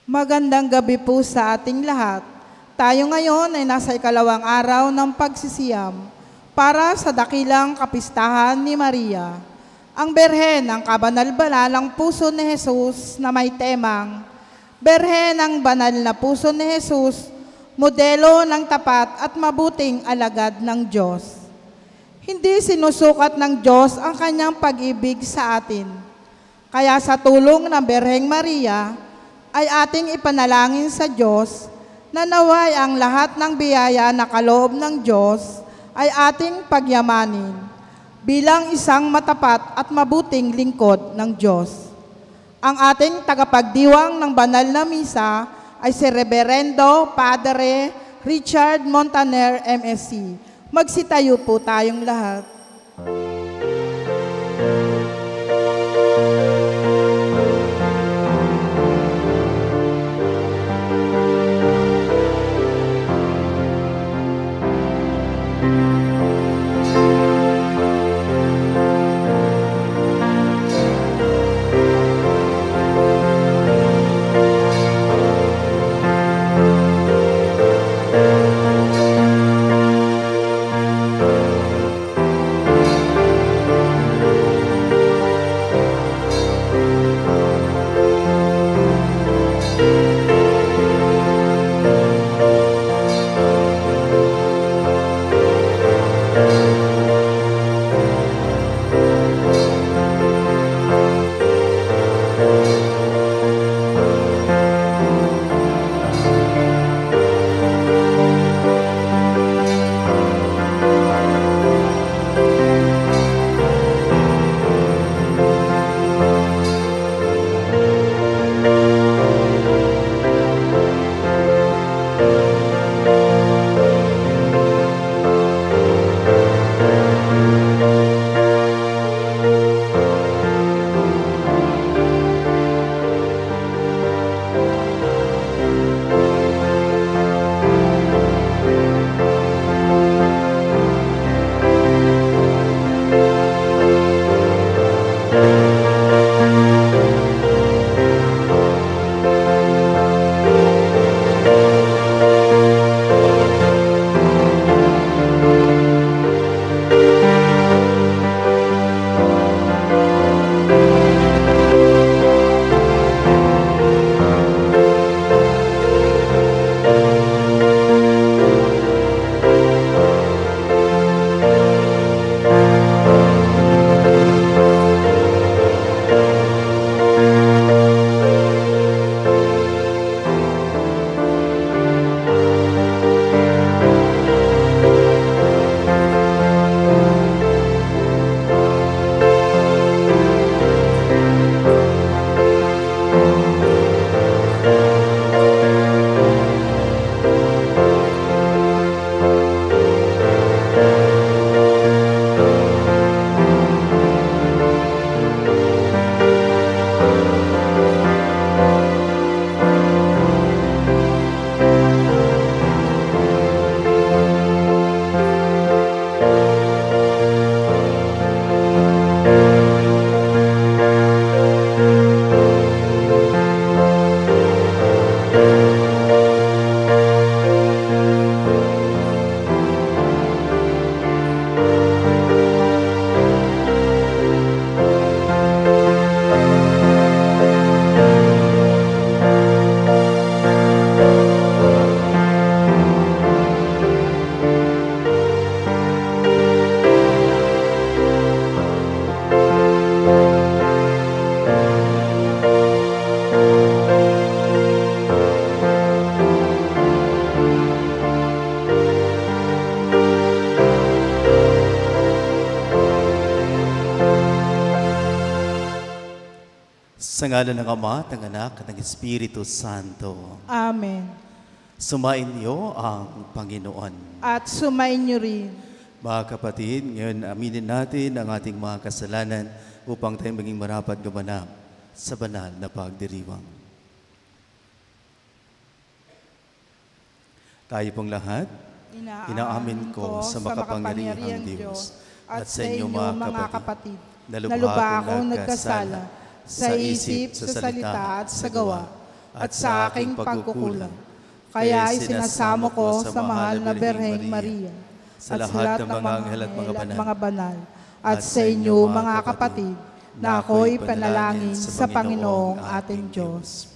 Magandang gabi po sa ating lahat. Tayo ngayon ay nasa ikalawang araw ng pagsisiyam para sa dakilang kapistahan ni Maria, ang Berhen ng kabanal-banalang puso ni Jesus na may temang, Berhen ng banal na puso ni Jesus, modelo ng tapat at mabuting alagad ng Diyos. Hindi sinusukat ng Diyos ang kanyang pag-ibig sa atin. Kaya sa tulong ng Berheng Maria, ay ating ipanalangin sa Diyos na naway ang lahat ng biyaya na kaloob ng Diyos ay ating pagyamanin bilang isang matapat at mabuting lingkod ng Diyos. Ang ating tagapagdiwang ng banal na misa ay si Reverendo Padre Richard Montaner, MSc. Magsitayo po tayong lahat. Sa ngalan ng Ama, ng Anak, at ng Espiritu Santo. Amen. Sumain niyo ang Panginoon. At sumain niyo rin. Mga kapatid, ngayon aminin natin ang ating mga kasalanan upang tayo maging marapat gumanap sa banal na pagdiriwang. Tayo pong lahat, inaamin ko sa makapangyarihang Diyos at sa inyo mga kapatid, na lubha akong nagkasala sa isip, sa salita at sa gawa, at sa aking pagkukulang. Kaya isinasamo ko sa mahal na Birheng Maria, sa lahat ng mga anghel at mga banal, at sa inyo mga kapatid, na ako'y panalangin sa Panginoong ating Diyos.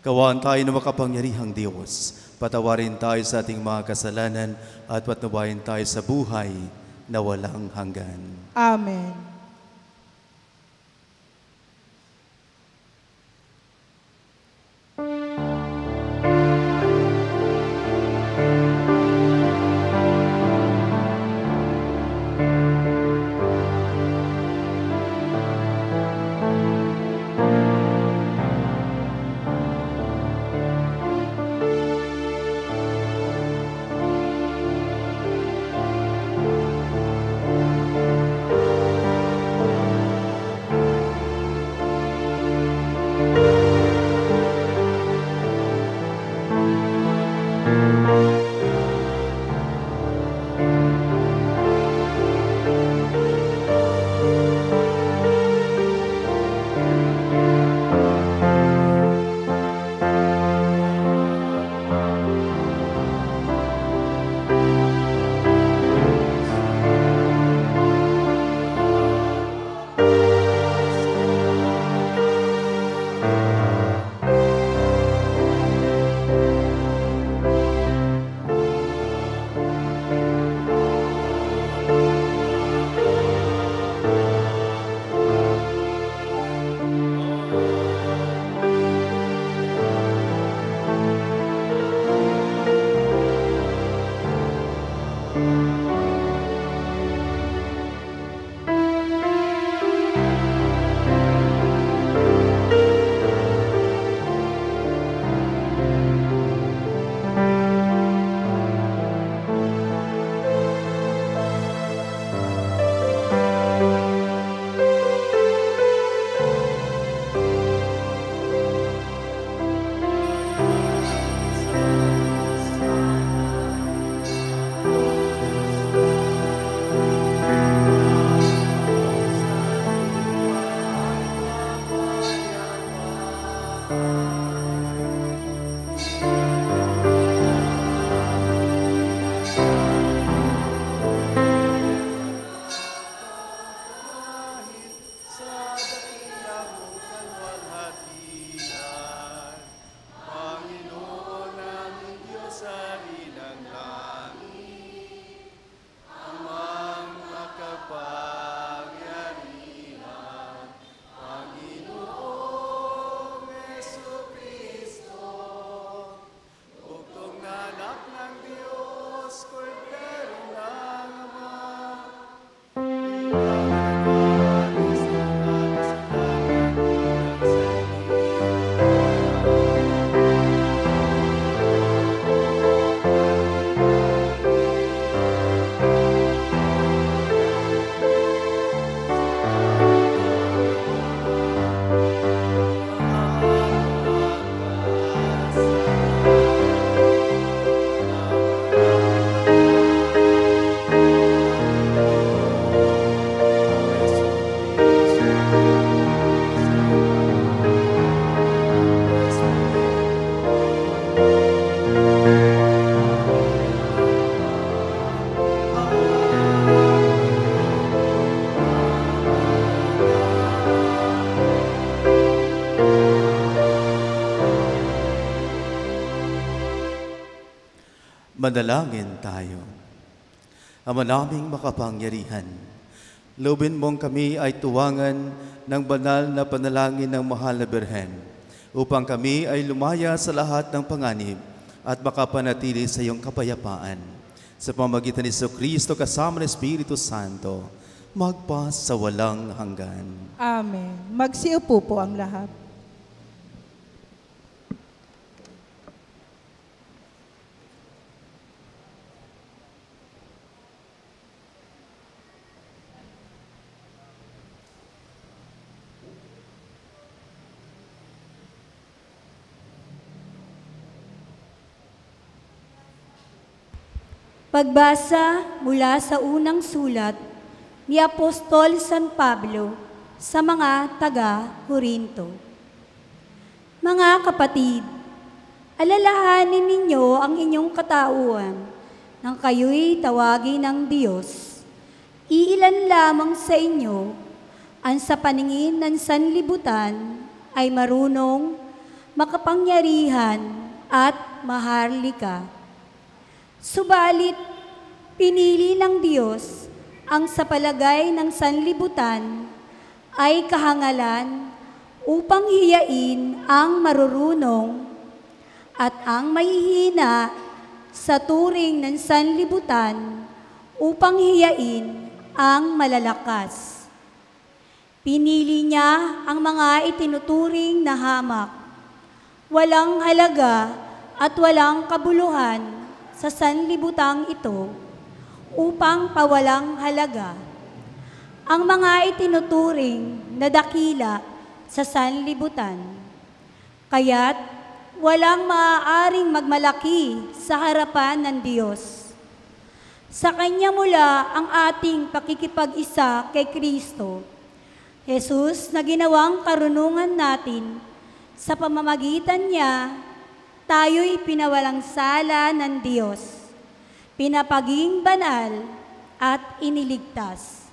Kawaan tayo ng makapangyarihang Diyos, patawarin tayo sa ating mga kasalanan at patnubayan tayo sa buhay na walang hanggan. Amen. Manalangin tayo. Ama naming makapangyarihan, loobin mong kami ay tuwangan ng banal na panalangin ng mahal na Birhen, upang kami ay lumaya sa lahat ng panganib at makapanatili sa iyong kapayapaan. Sa pamamagitan ni Jesucristo kasama ng Espiritu Santo, magpa sa walang hanggan. Amen. Magsiupo po ang lahat. Pagbasa mula sa unang sulat ni Apostol San Pablo sa mga taga-Korinto. Mga kapatid, Alalahanin ninyo ang inyong katauhan nang kayo'y tawagin ng Diyos. Iilan lamang sa inyo ang sa paningin ng sanlibutan ay marunong, makapangyarihan at maharlika. Subalit, pinili ng Diyos ang sa palagay ng sanlibutan ay kahangalan upang hiyain ang marurunong at ang mahihina sa turing ng sanlibutan upang hiyain ang malalakas. Pinili niya ang mga itinuturing na hamak, walang halaga at walang kabuluhan sa sanlibutang ito upang pawalang halaga ang mga itinuturing na dakila sa sanlibutan. Kaya't walang maaaring magmalaki sa harapan ng Diyos. Sa Kanya mula ang ating pakikipag-isa kay Kristo, Jesus na ginawang karunungan natin. Sa pamamagitan niya, tayo'y pinawalang sala ng Diyos, pinapaging banal at iniligtas.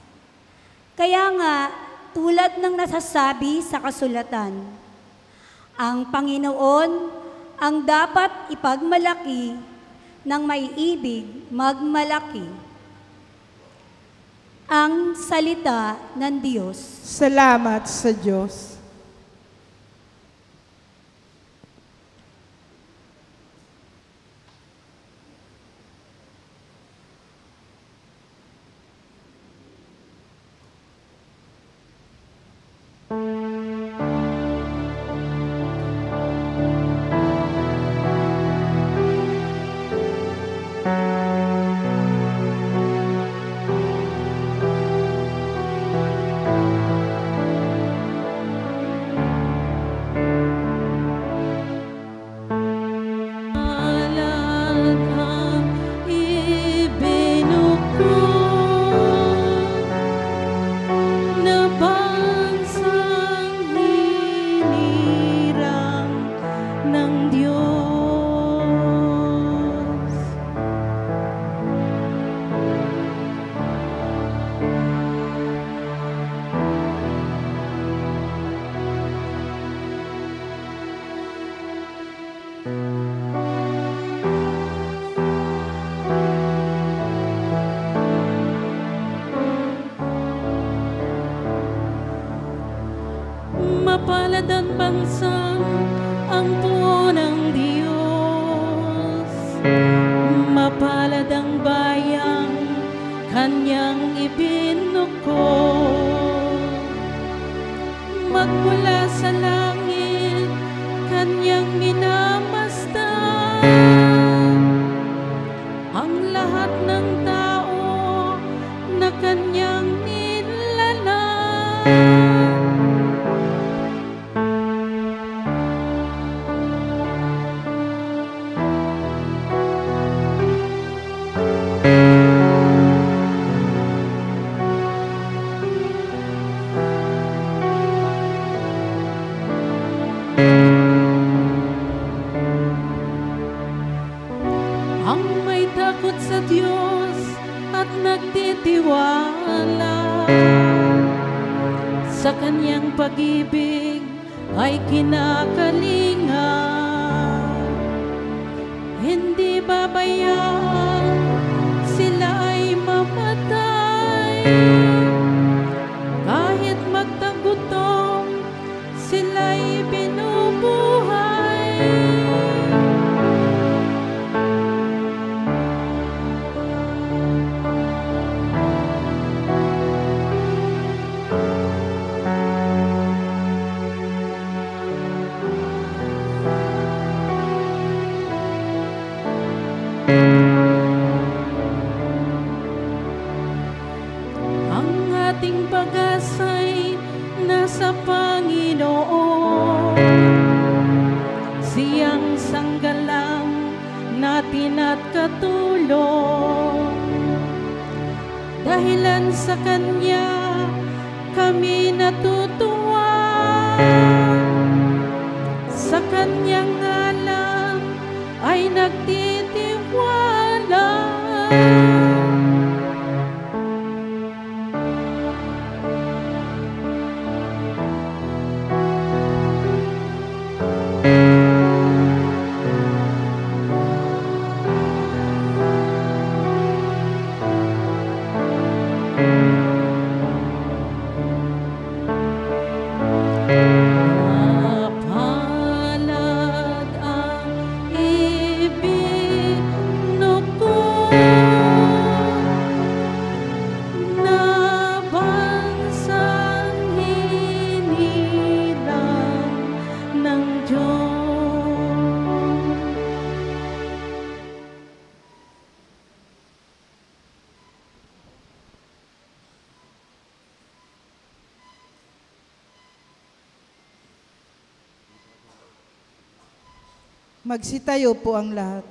Kaya nga, tulad ng nasasabi sa kasulatan, ang Panginoon ang dapat ipagmalaki ng may ibig magmalaki. Ang salita ng Diyos. Salamat sa Diyos. Mapalad ang bansang angpo ng Diyos, mapalad ang bayang Kanyang ibinuko. Magmula sa langit Kanyang minamasdan ang lahat ng tao na Kanyang nilalang. Ang may takot sa Diyos at nagtitiwala sa Kanyang pag-ibig ay kinakalinga. Hindi babayaan sila ay mamatay, kahit magtagutom sila'y binubuhay. Ang ating pag-asa'y nasa Panginoon, Siyang sanggalang natin at katulong. Dahilan sa Kanya kami natutuwa, sa Kanyang ngalan nagtitiwala. Mapalad ang ibinuko na bansang hinilang ng Diyos. Magsitayo po ang lahat.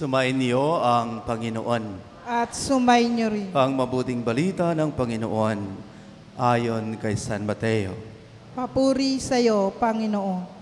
Sumain niyo ang Panginoon. At sumayin niyo rin. Ang mabuting balita ng Panginoon ayon kay San Mateo. Papuri sa iyo, Panginoon.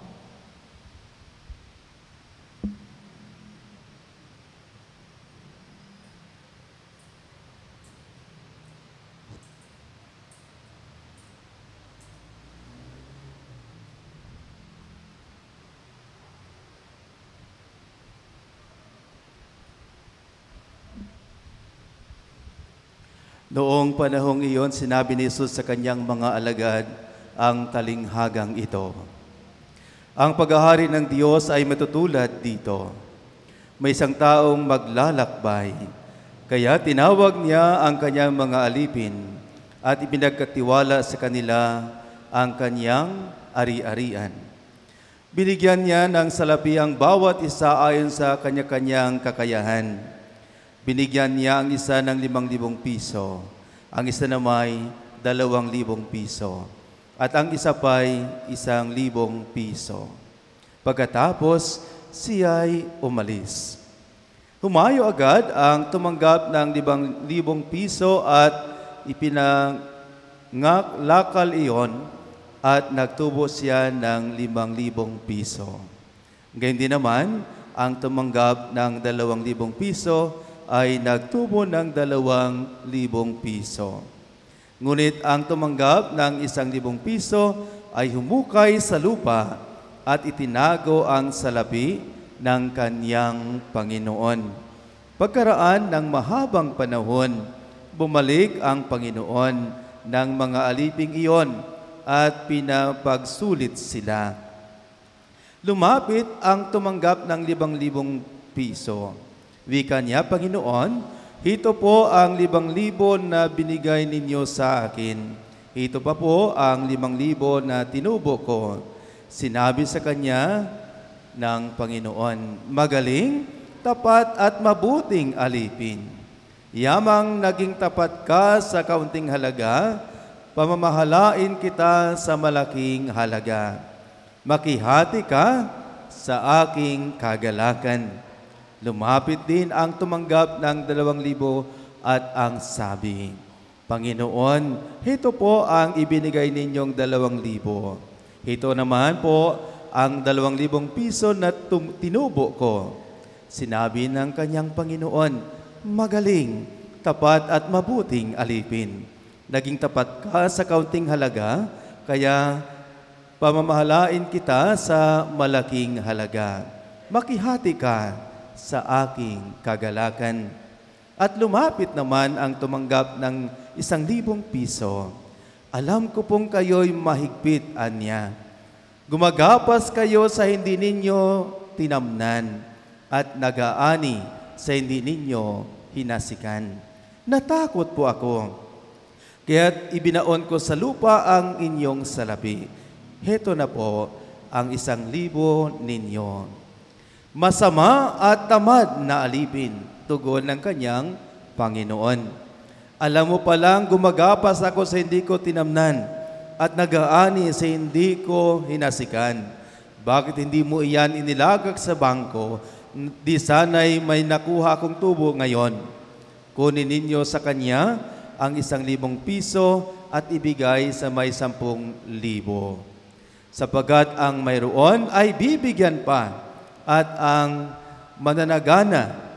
Noong panahong iyon, sinabi ni Jesus sa kanyang mga alagad ang talinghagang ito. Ang paghahari ng Diyos ay matutulad dito. May isang taong maglalakbay, kaya tinawag niya ang kanyang mga alipin at ipinagkatiwala sa kanila ang kanyang ari-arian. Binigyan niya ng salapi ang bawat isa ayon sa kanya-kanyang kakayahan. Binigyan niya ang isa ng 5,000 piso, ang isa namay 2,000 piso, at ang isa pa'y 1,000 piso. Pagkatapos, siya'y umalis. Humayo agad ang tumanggap ng 5,000 piso at ipinangaklakal iyon at nagtubo siya ng 5,000 piso. Gayun din naman, ang tumanggap ng 2,000 piso ay nagtubo ng 2,000 piso. Ngunit ang tumanggap ng 1,000 piso ay humukay sa lupa at itinago ang salapi ng kanyang Panginoon. Pagkaraan ng mahabang panahon, bumalik ang Panginoon ng mga aliping iyon at pinapagsulit sila. Lumapit ang tumanggap ng 5,000 piso. Wika niya, Panginoon, ito po ang 5,000 na binigay ninyo sa akin. Ito pa po ang 5,000 na tinubo ko. Sinabi sa kanya ng Panginoon, magaling, tapat at mabuting alipin. Yamang naging tapat ka sa kaunting halaga, pamamahalain kita sa malaking halaga. Makihati ka sa aking kagalakan. Lumapit din ang tumanggap ng 2,000 at ang sabi, Panginoon, ito po ang ibinigay ninyong 2,000. Ito naman po ang 2,000 piso na tinubo ko. Sinabi ng kanyang Panginoon, magaling, tapat at mabuting alipin. Naging tapat ka sa kaunting halaga, kaya pamamahalain kita sa malaking halaga. Makihati ka sa aking kagalakan. At lumapit naman ang tumanggap ng 1,000 piso. Alam ko pong kayo'y mahigpit, anya. Gumagapas kayo sa hindi ninyo tinamnan at nagaani sa hindi ninyo hinasikan. Natakot po ako, kaya't ibinaon ko sa lupa ang inyong salapi. Heto na po ang 1,000 ninyo. Masama at tamad na alipin, tugon ng kanyang Panginoon. Alam mo palang gumagapas ako sa hindi ko tinamnan at nagaani sa hindi ko hinasikan. Bakit hindi mo iyan inilagak sa bangko? Di sana'y may nakuha akong tubo ngayon. Kunin ninyo sa kanya ang 1,000 piso at ibigay sa may 10,000. Sapagat ang mayroon ay bibigyan pa at ang mananagana.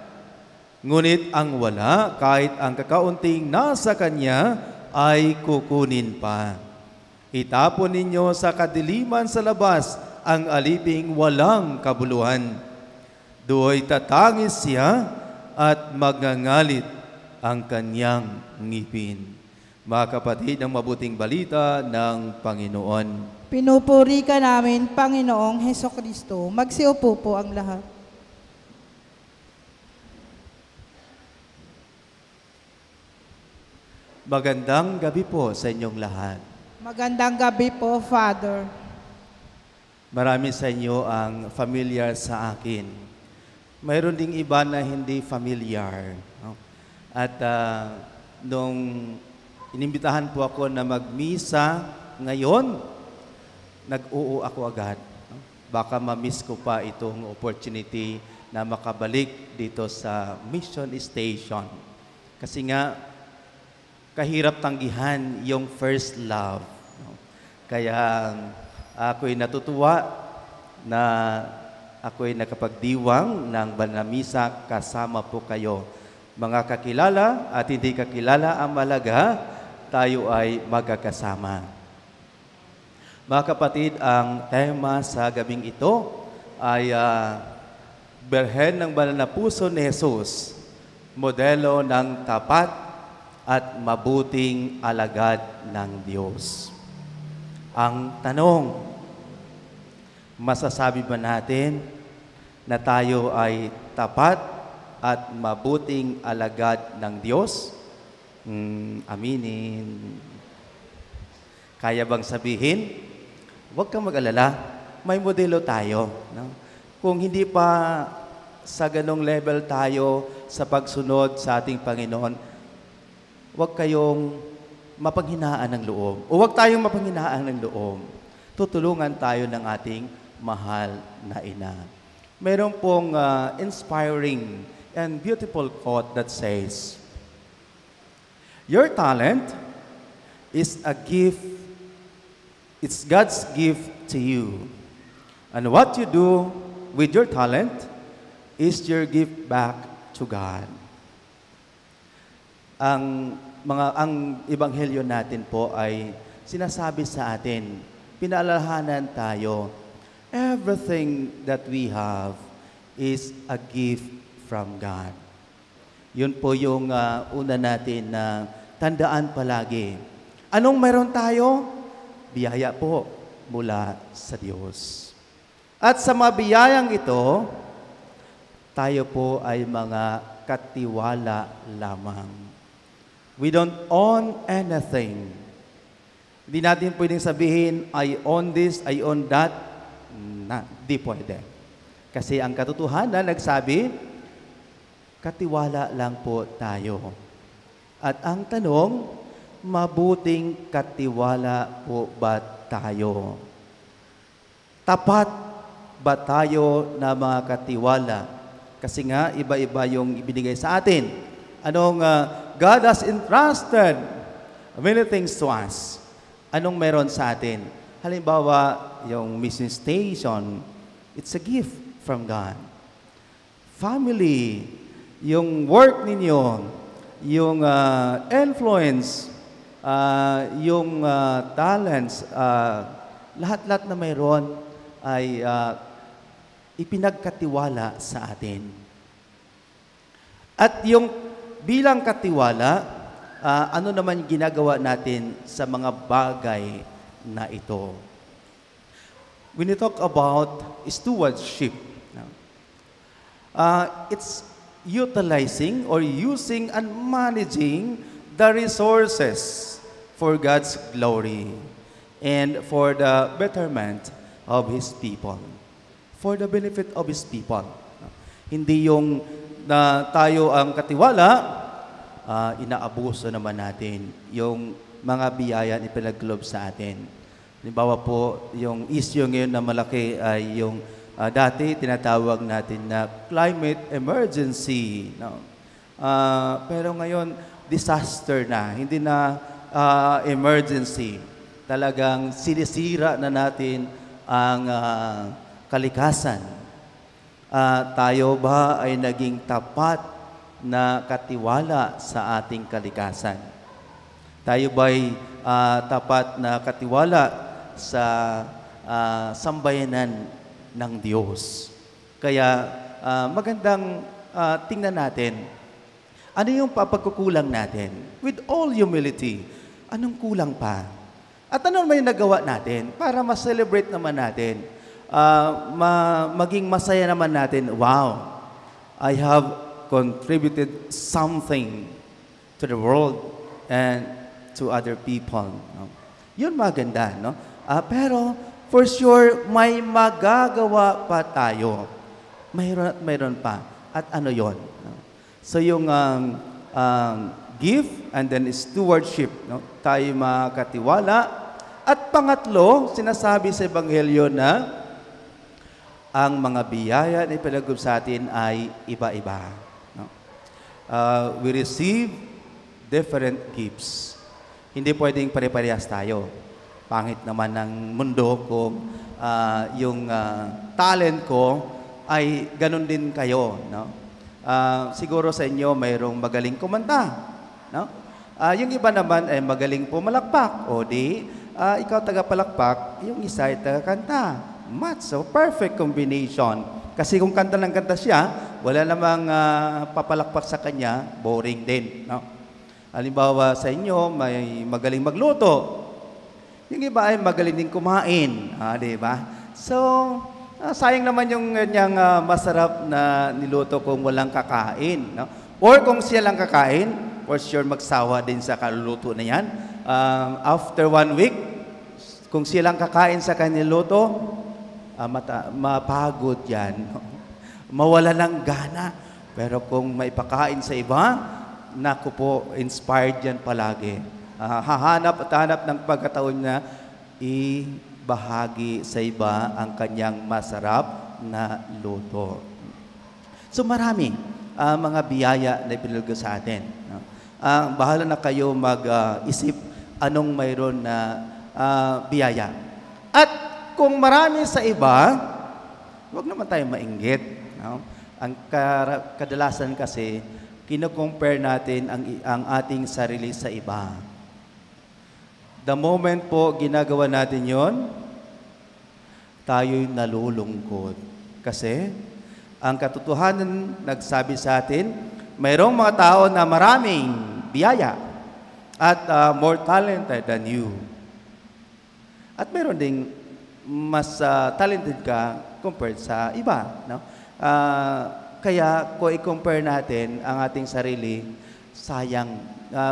Ngunit ang wala, kahit ang kakaunting nasa kanya, ay kukunin pa. Itapon ninyo sa kadiliman sa labas ang aliping walang kabuluhan. Do'y tatangis siya at magngangalit ang kanyang ngipin. Mga kapatid, ang mabuting balita ng Panginoon. Pinupuri ka namin, Panginoong Hesukristo. Magsiupo po ang lahat. Magandang gabi po sa inyong lahat. Magandang gabi po, Father. Marami sa inyo ang familiar sa akin. Mayroon ding iba na hindi familiar. No? At nung inimbitahan po ako na magmisa ngayon, nag-oo ako agad. No? Baka ma-miss ko pa itong opportunity na makabalik dito sa mission station. Kasi nga, kahirap tanggihan yung first love. No? Kaya ako'y natutuwa na ako'y nakapagdiwang ng banal na misa kasama po kayo. Mga kakilala at hindi kakilala ang malaga, tayo ay magkakasama. Mga kapatid, ang tema sa gabing ito ay Berhen ng Banal na Puso ni Jesus, modelo ng tapat at mabuting alagad ng Diyos. Ang tanong, masasabi ba natin na tayo ay tapat at mabuting alagad ng Diyos? Aminin. Kaya bang sabihin? Huwag kang mag-alala, may modelo tayo. No? Kung hindi pa sa ganong level tayo sa pagsunod sa ating Panginoon, huwag kayong mapanghinaan ng loob. O huwag tayong mapanghinaan ng loob. Tutulungan tayo ng ating mahal na ina. Meron pong inspiring and beautiful quote that says, your talent is a gift, it's God's gift to you. And what you do with your talent is your gift back to God. Ang ebanghelyo natin po ay sinasabi sa atin, pinaalalahanan tayo, everything that we have is a gift from God. Yun po yung una natin na tandaan palagi. Anong meron tayo? Biyaya po mula sa Diyos. At sa mga biyayang ito, tayo po ay mga katiwala lamang. We don't own anything. Hindi natin pwedeng sabihin, I own this, I own that. Di pwede. Kasi ang katotohanan nagsabi, katiwala lang po tayo. At ang tanong, mabuting katiwala po ba tayo? Tapat ba tayo na mga katiwala? Kasi nga, iba-iba yung ibinigay sa atin. God has entrusted many things to us. Anong meron sa atin? Halimbawa, yung mission station, it's a gift from God. Family, yung work ninyo, yung influence, yung talents, lahat-lahat na mayroon ay ipinagkatiwala sa atin. At yung bilang katiwala, ano naman ginagawa natin sa mga bagay na ito? When you talk about stewardship, it's utilizing or using and managing the resources for God's glory and for the betterment of His people. For the benefit of His people. Hindi yung na tayo ang katiwala, inaabuso naman natin yung mga biyaya na ipinagkaloob sa atin. Halimbawa po, yung issue ngayon na malaki ay yung dati tinatawag natin na climate emergency. No? Pero ngayon, disaster na, hindi na emergency. Talagang sinisira na natin ang kalikasan. Tayo ba ay naging tapat na katiwala sa ating kalikasan? Tayo ba ay tapat na katiwala sa sambayanan ng Diyos? Kaya magandang tingnan natin, ano yung papagkukulang natin? With all humility, anong kulang pa? At ano may nagawa natin para ma-celebrate naman natin? Maging masaya naman natin, wow, I have contributed something to the world and to other people. No? Yun maganda, no? Pero for sure, may magagawa pa tayo. Mayroon at mayroon pa. At ano yon? No? So yung gift and then stewardship, no? Tayo makatiwala. At pangatlo, sinasabi sa Ebanghelyo na ang mga biyaya na ipinagkaloob sa atin ay iba-iba. No? We receive different gifts. Hindi pwedeng pare-parehas tayo. Pangit naman ng mundo kung yung talent ko ay ganun din kayo. No? Siguro sa inyo mayroong magaling kumanta. No? Yung iba naman ay magaling pumalakpak. O di, ikaw tagapalakpak, yung isa ay tagakanta. Match, so perfect combination. Kasi kung kanta ng kanta siya, wala namang papalakpak sa kanya, boring din. No? Halimbawa sa inyo, may magaling magluto. Yung iba ay magaling din kumain. Di ba? So, sayang naman yung kanyang masarap na niluto kung walang kakain. No? Or kung siya lang kakain, for sure magsawa din sa kaluluto na yan. After 1 week, kung siya lang kakain sa kanyang luto, mapagod yan. Mawala ng gana. Pero kung maipakain sa iba, naku po, inspired yan palagi. Hahanap at hanap ng pagkataon na ibahagi sa iba ang kanyang masarap na luto. So marami mga biyaya na ipinulog sa atin. Bahala na kayo mag-isip anong mayroon na biyaya. At kung marami sa iba, huwag naman tayo mainggit. No? Ang kadalasan kasi, kino-compare natin ang ating sarili sa iba. The moment po ginagawa natin yon, tayo'y nalulungkot. Kasi, ang katotohanan nagsabi sa atin, mayroong mga tao na maraming biyaya at more talented than you. At mayroon ding mas talented ka compared sa iba. No? Kaya kung i-compare natin ang ating sarili, sayang.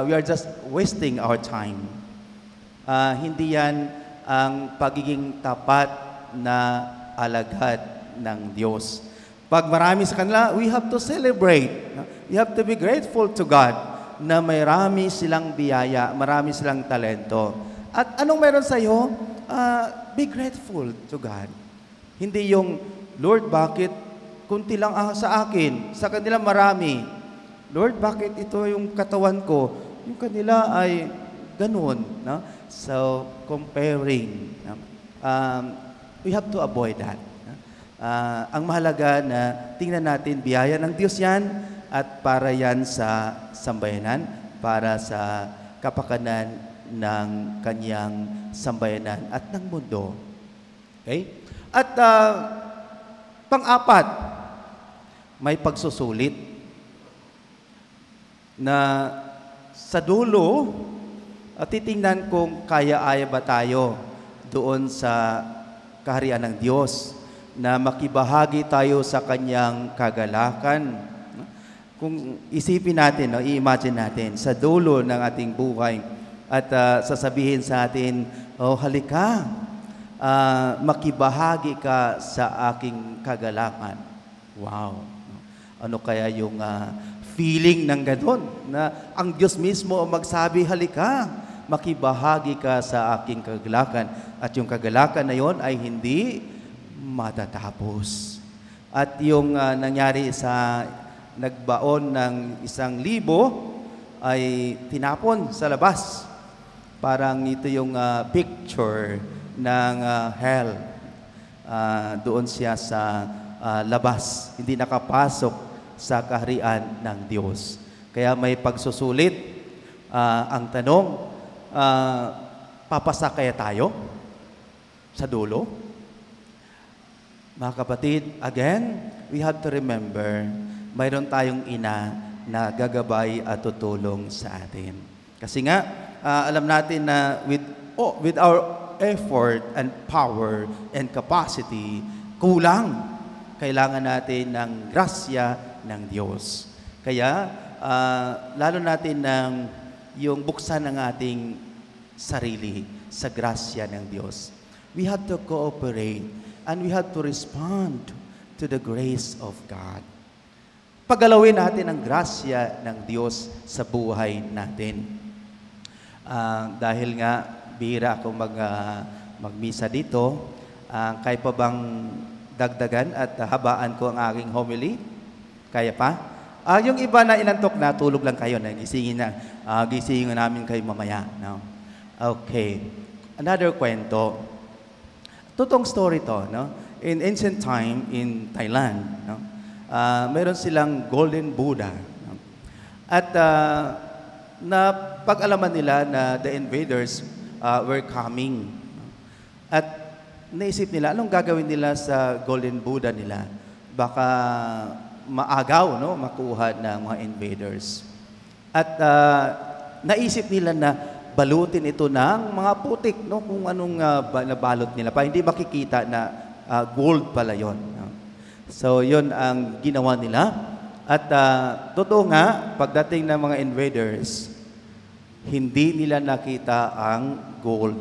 We are just wasting our time. Hindi yan ang pagiging tapat na alagad ng Diyos. Pag marami sa kanila, we have to celebrate. We have to be grateful to God na marami silang biyaya, marami silang talento. At anong meron sa iyo? Be grateful to God. Hindi yung, Lord, bakit kunti lang sa akin? Sa kanila marami. Lord, bakit ito yung katawan ko? Yung kanila ay ganun. No? So, comparing. We have to avoid that. Ang mahalaga na tingnan natin, biyaya ng Diyos yan at para yan sa sambayanan, para sa kapakanan ng kanyang sambayanan at ng mundo. Okay? At pang-apat, may pagsusulit na sa dulo, titingnan kung kaya-aya ba tayo doon sa kaharian ng Diyos, na makibahagi tayo sa kanyang kagalakan. Kung isipin natin, i-imagine natin, sa dulo ng ating buhay at sasabihin sa atin, halika, makibahagi ka sa aking kagalakan. Wow! Ano kaya yung feeling ng gano'n? Na ang Diyos mismo magsabi, halika, makibahagi ka sa aking kagalakan. At yung kagalakan na yon ay hindi matatapos. At yung nangyari sa nagbaon ng 1,000 ay tinapon sa labas. Parang ito yung picture ng hell. Doon siya sa labas. Hindi nakapasok sa kaharian ng Diyos. Kaya may pagsusulit. Ang tanong, papasa kaya tayo sa dulo? Mga kapatid, again, we have to remember, mayroon tayong ina na gagabay at tutulong sa atin. Kasi nga, alam natin na with our effort and power and capacity, kulang. Kailangan natin ng grasya ng Diyos. Kaya, lalo natin ng yung buksan ng ating sarili sa grasya ng Diyos. We have to cooperate and we have to respond to the grace of God. Paggalawin natin ang grasya ng Diyos sa buhay natin. Dahil nga, bihira akong magmisa dito, kaya pa bang dagdagan at habaan ko ang aking homily? Kaya pa? Yung iba na inantok na, tulog lang kayo na, gisingin namin kayo mamaya. No? Okay. Another kwento. Totoong story to, no? In ancient time in Thailand, no? Meron silang golden Buddha. No? At na pag-alaman nila na the invaders were coming. No? At naisip nila, anong gagawin nila sa golden Buddha nila? Baka maagaw, no? Makuha ng mga invaders. At naisip nila na balutin ito ng mga putik, no? Kung anong nabalot nila pa. Hindi makikita na gold pala yon. No? So, yon ang ginawa nila. At totoo nga, pagdating ng mga invaders, hindi nila nakita ang gold,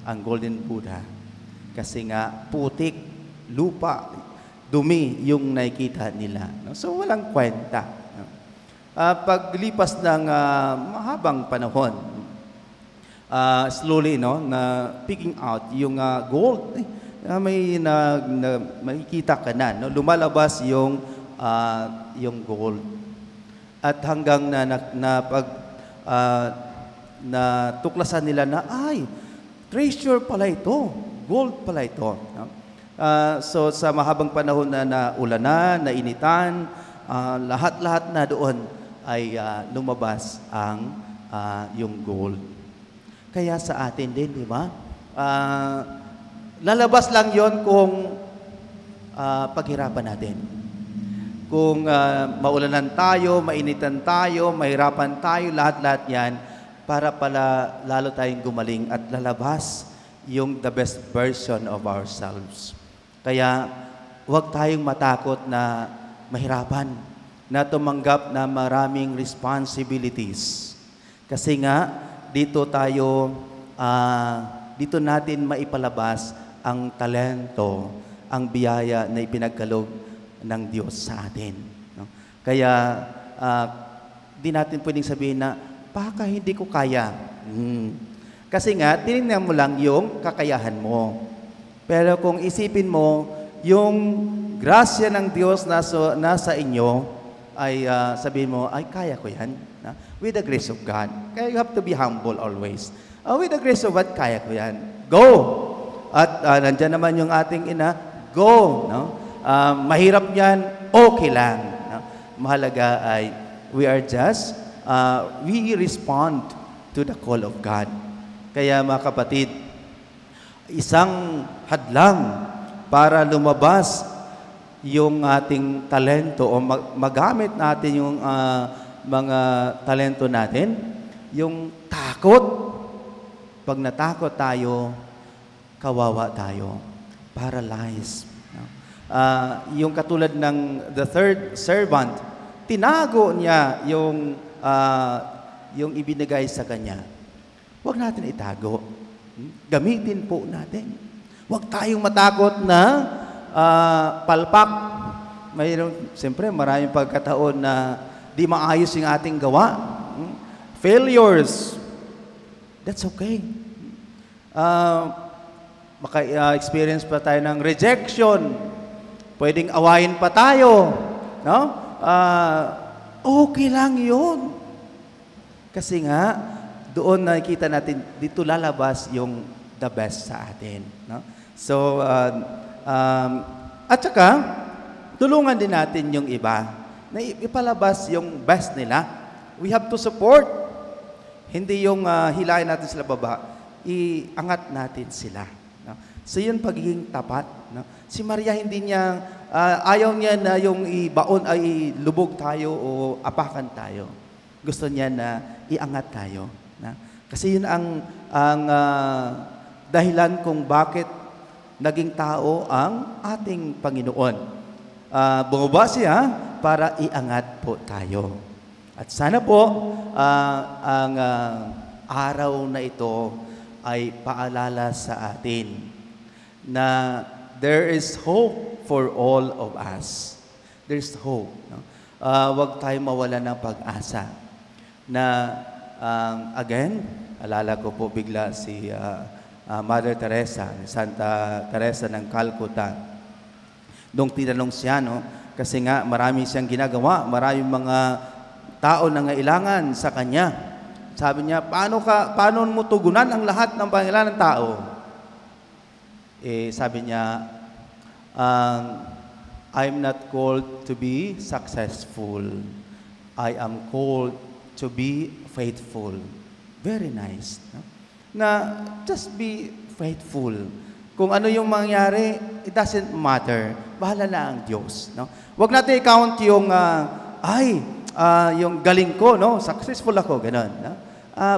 ang golden Buddha. Kasi nga, putik, lupa, dumi yung nakikita nila. No? So, walang kwenta. No? Paglipas ng mahabang panahon, slowly, no, na picking out yung gold, may makikita ka na, no, lumalabas yung gold. At hanggang na tuklasan nila na, ay, treasure pala ito, gold pala ito. No? So sa mahabang panahon na naulanan, nainitan, lahat-lahat na doon ay lumabas ang yung gold. Kaya sa atin din, di ba? Lalabas lang yon kung paghirapan natin. Kung maulanan tayo, mainitan tayo, mahirapan tayo, lahat-lahat yan, para pala lalo tayong gumaling at lalabas yung the best version of ourselves. Kaya huwag tayong matakot na mahirapan, na tumanggap na maraming responsibilities. Kasi nga, dito natin maipalabas ang talento, ang biyaya na ipinagkaloob ng Diyos sa atin. No? Kaya, di natin pwedeng sabihin na, baka hindi ko kaya. Kasi nga, tinignan mo lang yung kakayahan mo. Pero kung isipin mo, yung grasya ng Diyos nasa inyo, ay sabihin mo, ay kaya ko yan. No? With the grace of God. Kaya you have to be humble always. With the grace of God, kaya ko yan. Go! At nandyan naman yung ating ina, go! No? Mahirap yan, okay lang. No? Mahalaga ay, we respond to the call of God. Kaya mga kapatid, isang hadlang para lumabas yung ating talento o magamit natin yung mga talento natin, yung takot. Pag natakot tayo, kawawa tayo. Paralyzed. Yung katulad ng the third servant, tinago niya yung ibinigay sa kanya. Huwag natin itago. Gamitin po natin. Huwag tayong matakot na palpak. Siyempre, maraming pagkataon na di maayos yung ating gawa. Failures. That's okay. Maka-experience pa tayo ng rejection. Pwedeng awayin pa tayo. No? Okay lang yun. Kasi nga, doon nakikita natin, dito lalabas yung the best sa atin. No? So, at saka, tulungan din natin yung iba na ipalabas yung best nila. We have to support. Hindi yung hilahin natin sila baba, iangat natin sila. No? So, yun pagiging tapat. No? Si Maria, hindi niya, ayaw niya na yung ibaon ay lubog tayo o apakan tayo. Gusto niya na iangat tayo. Na? Kasi yun ang dahilan kung bakit naging tao ang ating Panginoon. Bumaba siya para iangat po tayo. At sana po ang araw na ito ay paalala sa atin na there is hope for all of us. There's hope. No? Huwag tayo mawala ng pag-asa. Na again, alala ko po bigla si Mother Teresa, Santa Teresa ng Calcutta. Nung tinanong siya, no, kasi nga marami siyang ginagawa, maraming mga tao na ngailangan sa kanya. Sabi niya, paano mo tugunan ang lahat ng pangailangan ng tao? Sabi niya, I'm not called to be successful. I am called to be faithful. Very nice. No? Na just be faithful. Kung ano yung mangyari, it doesn't matter. Bahala na ang Diyos. No? Huwag natin i-count yung, yung galing ko, no? Successful ako, ganun. No?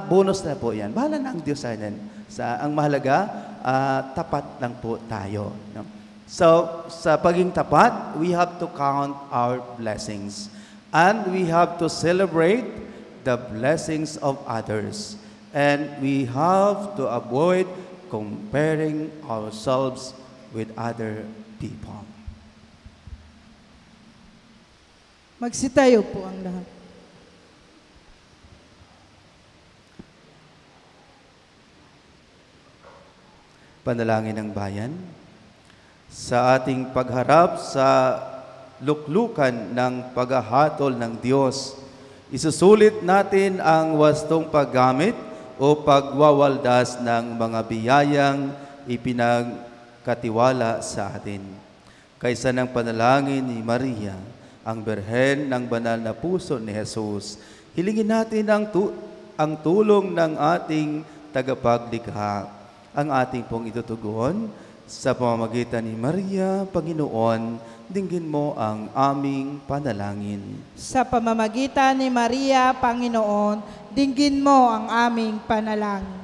Bonus na po yan. Bahala na ang Diyos sa yan. Ang mahalaga, tapat lang po tayo. No? So, sa paging tapat, we have to count our blessings. And we have to celebrate the blessings of others. And we have to avoid comparing ourselves with other people. Magsitayo po ang lahat. Panalangin ng bayan. Sa ating pagharap sa luklukan ng paghahatol ng Diyos, isusulit natin ang wastong paggamit o pagwawaldas ng mga biyayang ipinagkatiwala sa atin. Kaysa ng panalangin ni Maria, ang Berhen ng banal na puso ni Jesus, hilingin natin ang tulong ng ating tagapaglikha, ang ating pong itutugon sa pamamagitan ni Maria, Panginoon. Dinggin mo ang aming panalangin. Sa pamamagitan ni Maria, Panginoon, dinggin mo ang aming panalangin.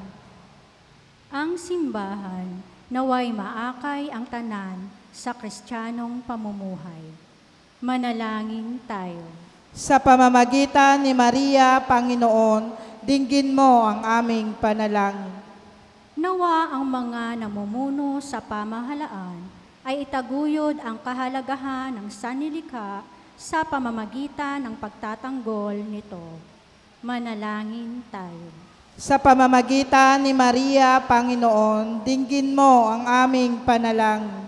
Ang simbahan, naway maakay ang tanan sa Kristiyanong pamumuhay. Manalangin tayo. Sa pamamagitan ni Maria, Panginoon, dinggin mo ang aming panalangin. Nawa ang mga namumuno sa pamahalaan ay itaguyod ang kahalagahan ng sanlilikha sa pamamagitan ng pagtatanggol nito. Manalangin tayo. Sa pamamagitan ni Maria, Panginoon, dinggin mo ang aming panalangin.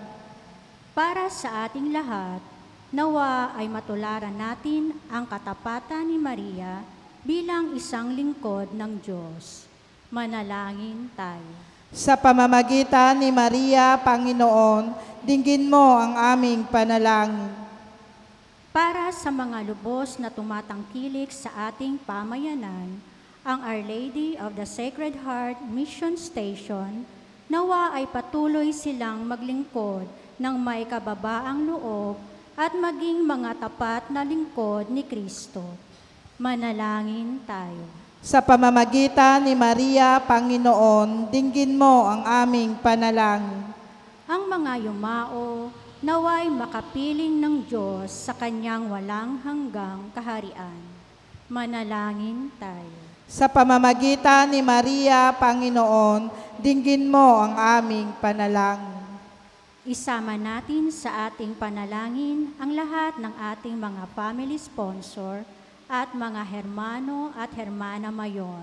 Para sa ating lahat, nawa ay matularan natin ang katapatan ni Maria bilang isang lingkod ng Diyos. Manalangin tayo. Sa pamamagitan ni Maria, Panginoon, dinggin mo ang aming panalangin. Para sa mga lubos na tumatangkilik sa ating pamayanan, ang Our Lady of the Sacred Heart Mission Station, nawa ay patuloy silang maglingkod ng may kababaang loob at maging mga tapat na lingkod ni Kristo. Manalangin tayo. Sa pamamagitan ni Maria, Panginoon, dinggin mo ang aming panalangin. Ang mga yumao, naway makapiling ng Diyos sa kanyang walang hanggang kaharian. Manalangin tayo. Sa pamamagitan ni Maria, Panginoon, dinggin mo ang aming panalangin. Isama natin sa ating panalangin ang lahat ng ating mga family sponsor at mga hermano at hermana mayor.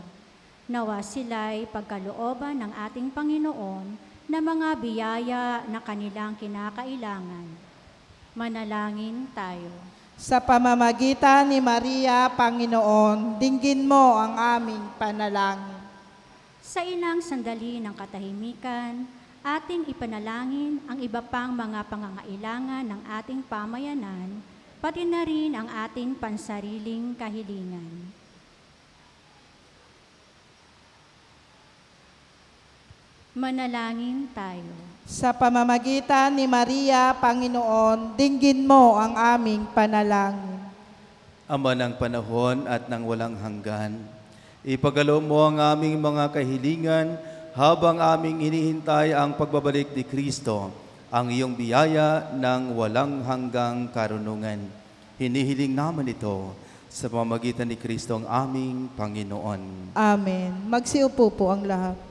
Nawa sila'y pagkalooban ng ating Panginoon na mga biyaya na kanilang kinakailangan. Manalangin tayo. Sa pamamagitan ni Maria, Panginoon, dinggin mo ang aming panalangin. Sa ilang sandali ng katahimikan, ating ipanalangin ang iba pang mga pangangailangan ng ating pamayanan, pati na rin ang ating pansariling kahilingan. Manalangin tayo. Sa pamamagitan ni Maria, Panginoon, dinggin mo ang aming panalangin. Ama ng panahon at ng walang hanggan, ipagkaloob mo ang aming mga kahilingan habang aming hinihintay ang pagbabalik ni Kristo, ang iyong biyaya ng walang hanggang karunungan. Hinihiling naman ito sa pamamagitan ni Kristo ang aming Panginoon. Amen. Magsiupo po ang lahat.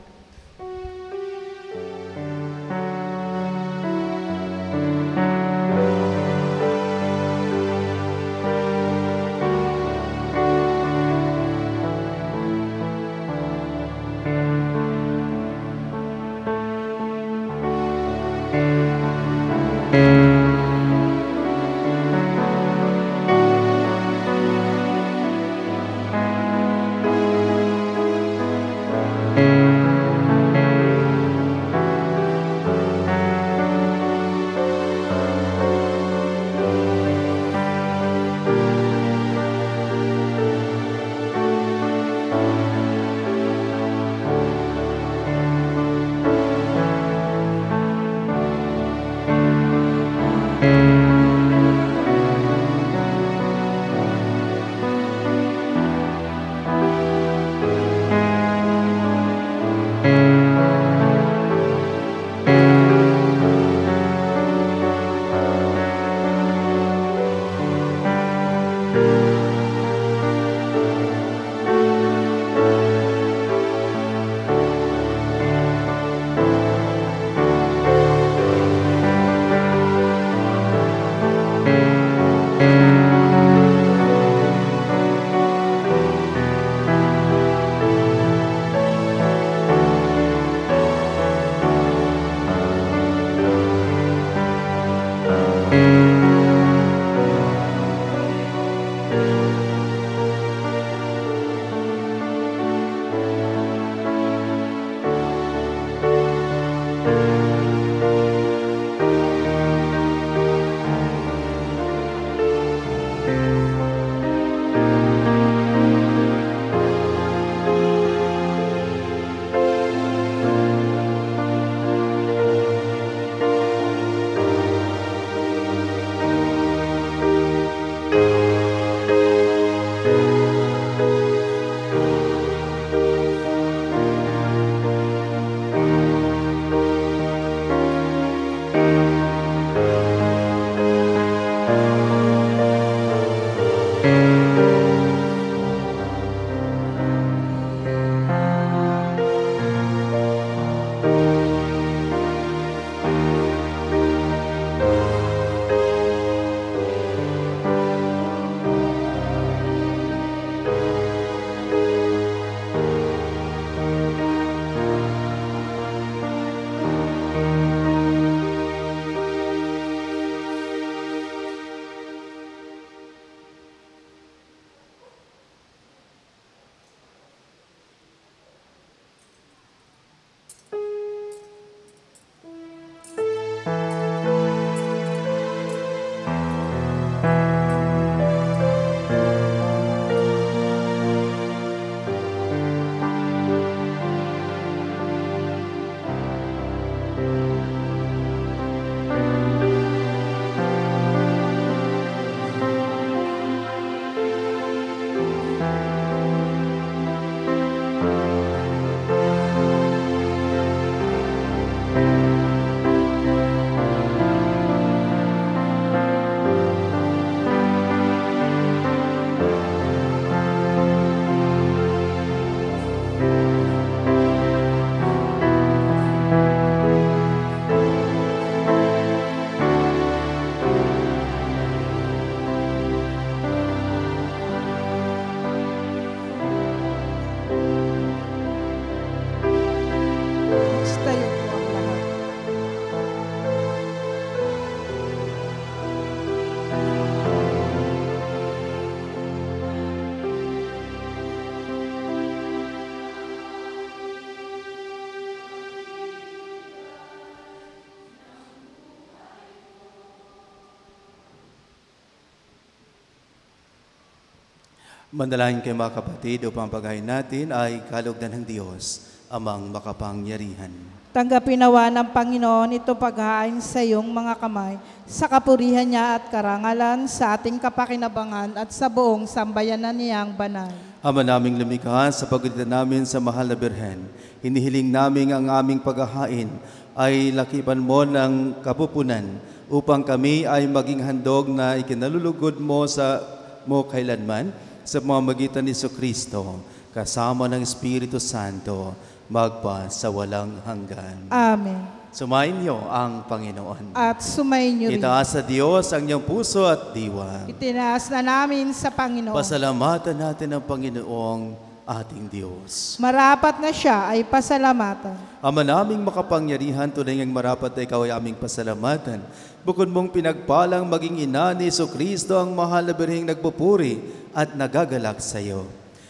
Manalangin kayo mga kapatid upang paghain natin ay kalugdan ng Diyos, amang makapangyarihan. Tanggapin nawa ng Panginoon ito paghain sa iyong mga kamay, sa kapurihan niya at karangalan, sa ating kapakinabangan at sa buong sambayanan niyang banal. Ama naming lumikha, sa pagitan namin sa mahal na Birhen, hinihiling namin ang aming paghahain ay lakipan mo ng kapupunan upang kami ay maging handog na ikinalulugod mo kailanman sa pamamagitan ni Kristo, kasama ng Espiritu Santo, magpa sa walang hanggan. Amen. Sumayin niyo ang Panginoon. At sumayin niyo rin. Itaas sa Diyos ang iyong puso at diwa. Itinaas na namin sa Panginoon. Pasalamatan natin ang Panginoong ating Diyos. Marapat na siya ay pasalamatan. Ama naming makapangyarihan, tunay ngang marapat na ikaw ay aming pasalamatan. Bukod mong pinagpalang maging ina ni Kristo, ang mahal na birheng nagpupuri at nagagalak sa iyo.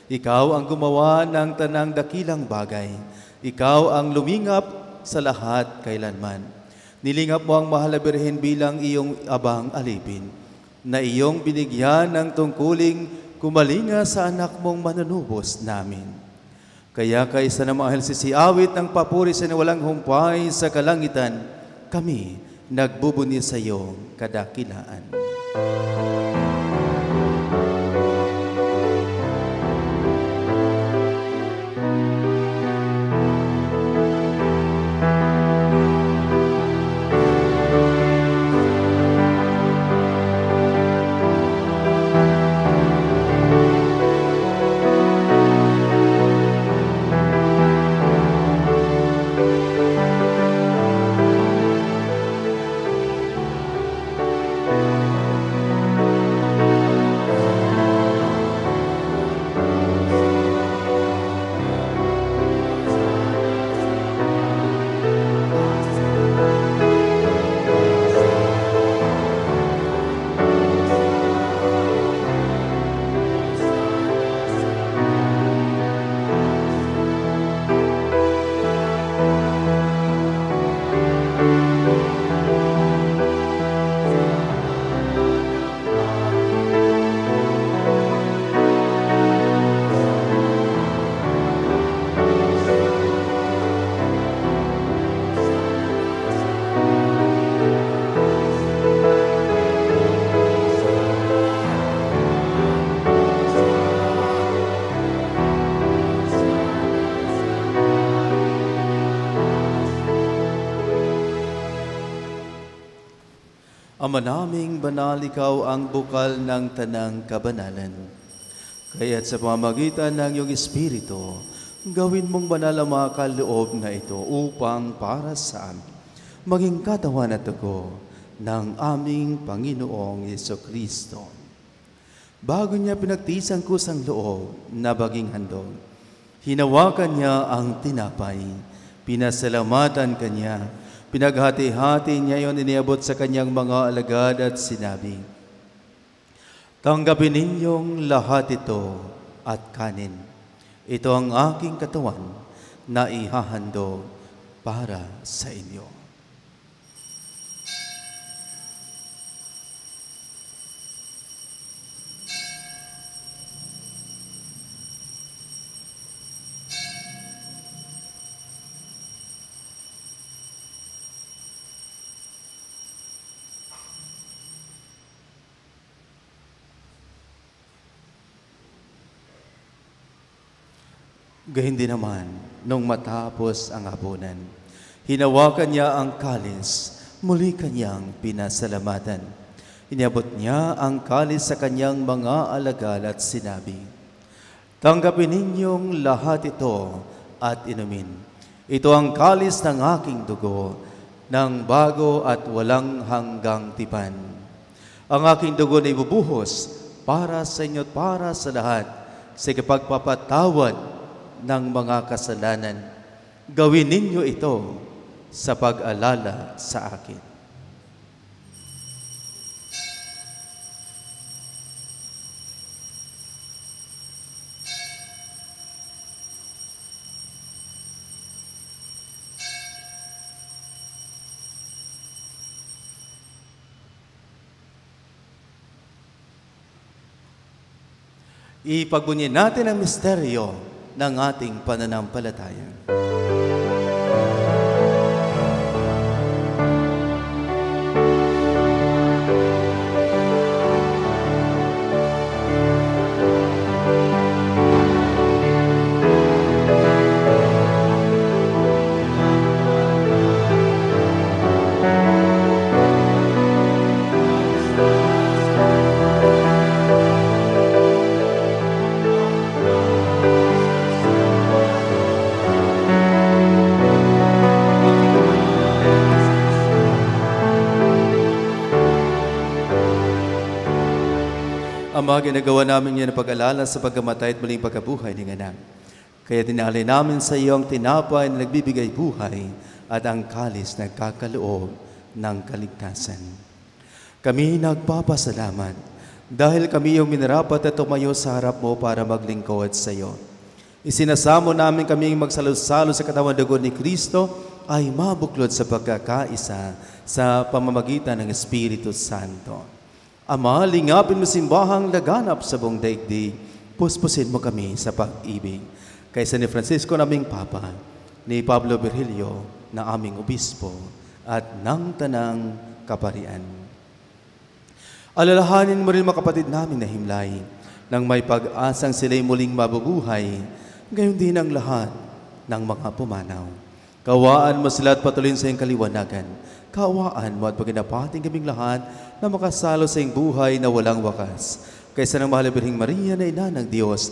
Ikaw ang gumawa ng tanang dakilang bagay. Ikaw ang lumingap sa lahat kailanman. Nilingap mo ang mahal na birhen bilang iyong abang alipin, na iyong binigyan ng tungkuling kumalinga sa anak mong manunubos namin. Kaya kaysa na mahal sisiawit ng papuri sa walang humpay sa kalangitan, kami nagbubuni sa iyo kadakilaan. Ama naming banal, ikaw ang bukal ng tanang kabanalan. Kaya't sa pamamagitan ng iyong Espiritu, gawin mong banal ang mga kaloob na ito upang para sa amin maging katawan at dugo ng aming Panginoong Kristo. Bago niya pinagtisang kusang loob na baging handog, hinawakan niya ang tinapay, pinasalamatan kanya, pinaghati-hati niya yon, iniabot sa kanyang mga alagad at sinabi, "Tanggapin ninyong lahat ito at kanin. Ito ang aking katawan na ihahandog para sa inyo." Gayun din naman, nung matapos ang hapunan, hinawakan niya ang kalis, muli kanyang pinasalamatan. Iniabot niya ang kalis sa kanyang mga alagad at sinabi, "Tanggapin ninyong lahat ito at inumin. Ito ang kalis ng aking dugo, ng bago at walang hanggang tipan. Ang aking dugo na ibubuhos para sa inyo at para sa lahat, sa ikapagpapatawad ng mga kasalanan. Gawin ninyo ito sa pag-alala sa akin." Ipagbunyin natin ang misteryo ng ating pananampalataya. Ama, ginagawa namin yan ang pag-alala sa pagkamatay at muling pagkabuhay ng anak. Kaya tinalay namin sa iyo ang tinapay na nagbibigay buhay at ang kalis na nagkakaloob ng kaligtasan. Kami nagpapasalamat dahil kami yung minarapat at tumayo sa harap mo para maglingkod sa iyo. Isinasamo namin kaming magsalo-salo sa katawan dugo ni Kristo ay mabuklod sa pagkakaisa sa pamamagitan ng Espiritu Santo. Ama, lingapin mo simbahang laganap sa buong daigdig. Puspusin mo kami sa pag-ibig. Kaysa ni Francisco naming Papa, ni Pablo Virgilio na aming obispo, at ng tanang kaparian. Alalahanin mo rin mga kapatid namin na himlay, nang may pag-asang sila'y muling mabubuhay, gayon din ang lahat ng mga pumanaw. Kawaan mo sila at patuloyin sa iyong kaliwanagan. Kaawaan mo at paginapating kaming lahat na makasalo sa iyong buhay na walang wakas. Kaysa ng mahal na Birheng Maria na ina ng Diyos,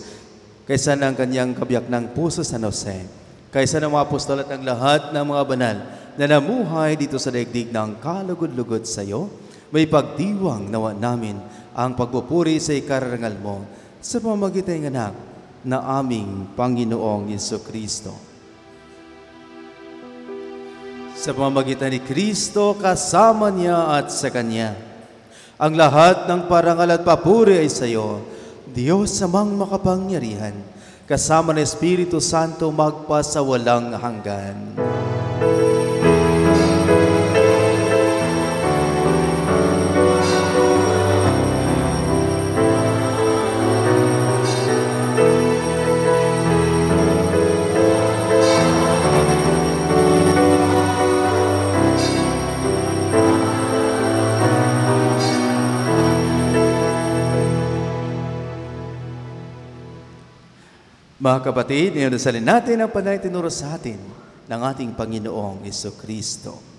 kaysa ng kanyang kabiyak ng puso San Jose, kaysa ng mga apostol at ang lahat ng mga banal na namuhay dito sa daigdig ng kalugod-lugod sa iyo, may pagdiwang nawa namin ang pagpupuri sa ikararangal mo sa pamamagitan ng anak na aming Panginoong Jesucristo. Sa pamamagitan ni Kristo, kasama niya at sa Kanya, ang lahat ng parangal at papuri ay sa iyo, Diyos amang makapangyarihan, kasama ng Espiritu Santo magpasawalang hanggan. Mga kapatid, ninusalin natin ang panay tinuro sa atin ng ating Panginoong Jesucristo.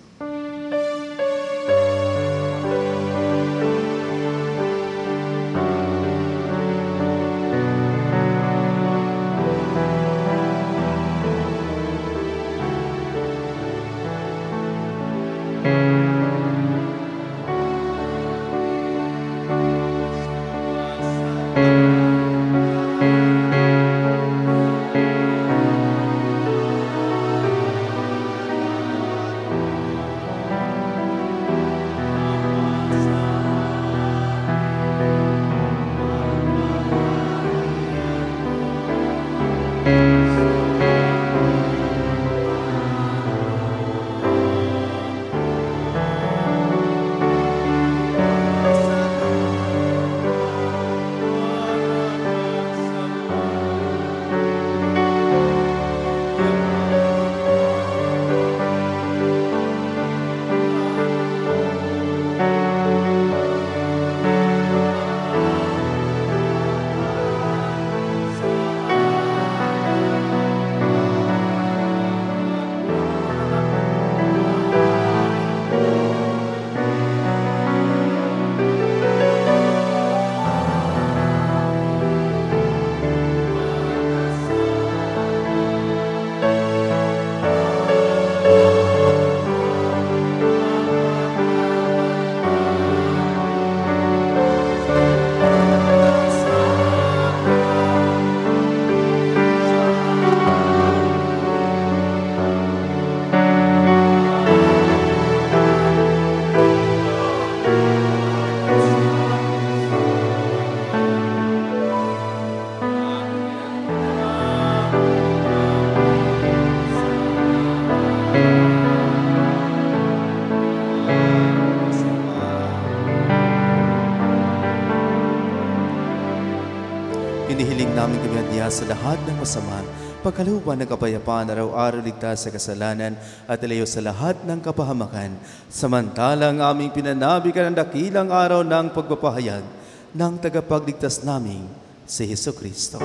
Hinihiling namin kami adya sa lahat ng masama, pagkalooban ng kapayapaan, araw-araw ligtas sa kasalanan at ilayo sa lahat ng kapahamakan. Samantalang aming pinanabikan ang dakilang araw ng pagpapahayag ng tagapagligtas naming si Hesukristo.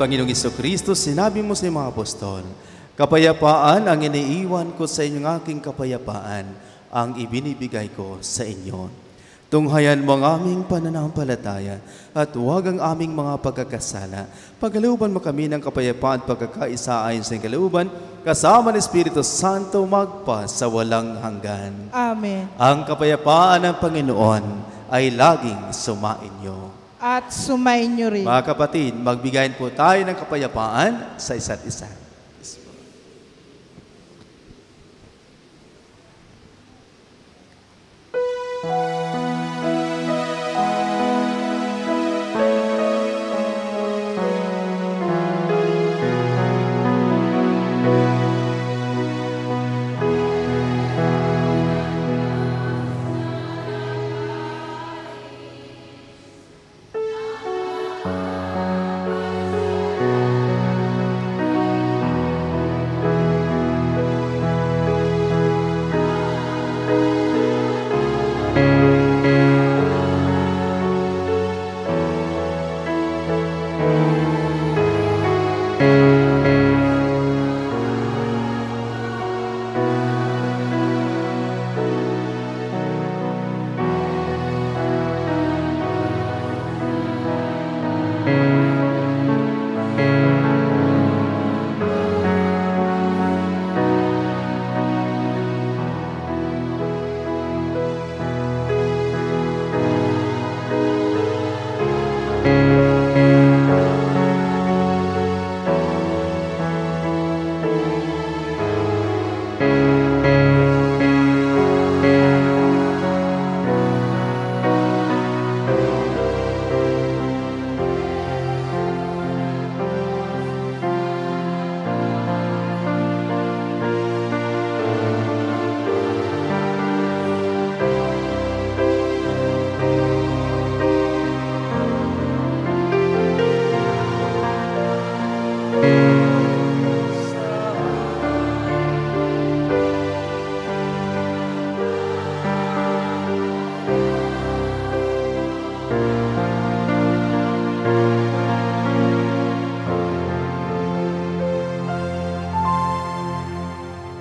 Panginoong Hesukristo, sinabi mo sa mga apostol, kapayapaan ang iniiwan ko sa inyong aking kapayapaan, ang ibinibigay ko sa inyo. Tunghayan mo ang aming pananampalataya at huwag ang aming mga pagkakasala. Pagkalooban mo kami ng kapayapaan at pagkakaisa ayon sa iyong kalooban, kasama ng Espiritu Santo magpa sa walang hanggan. Amen. Ang kapayapaan ng Panginoon ay laging sumainyo. At sumainyo rin. Mga kapatid, magbigayin po tayo ng kapayapaan sa isa't isa.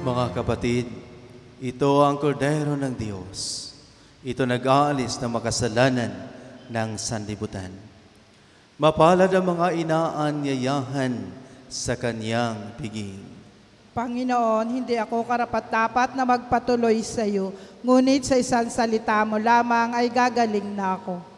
Mga kapatid, ito ang kordero ng Diyos. Ito nag-aalis ng makasalanan ng sanlibutan. Mapalad ang mga inaanyayahan sa kanyang piging. Panginoon, hindi ako karapat-dapat na magpatuloy sa iyo, ngunit sa isang salita mo lamang ay gagaling na ako.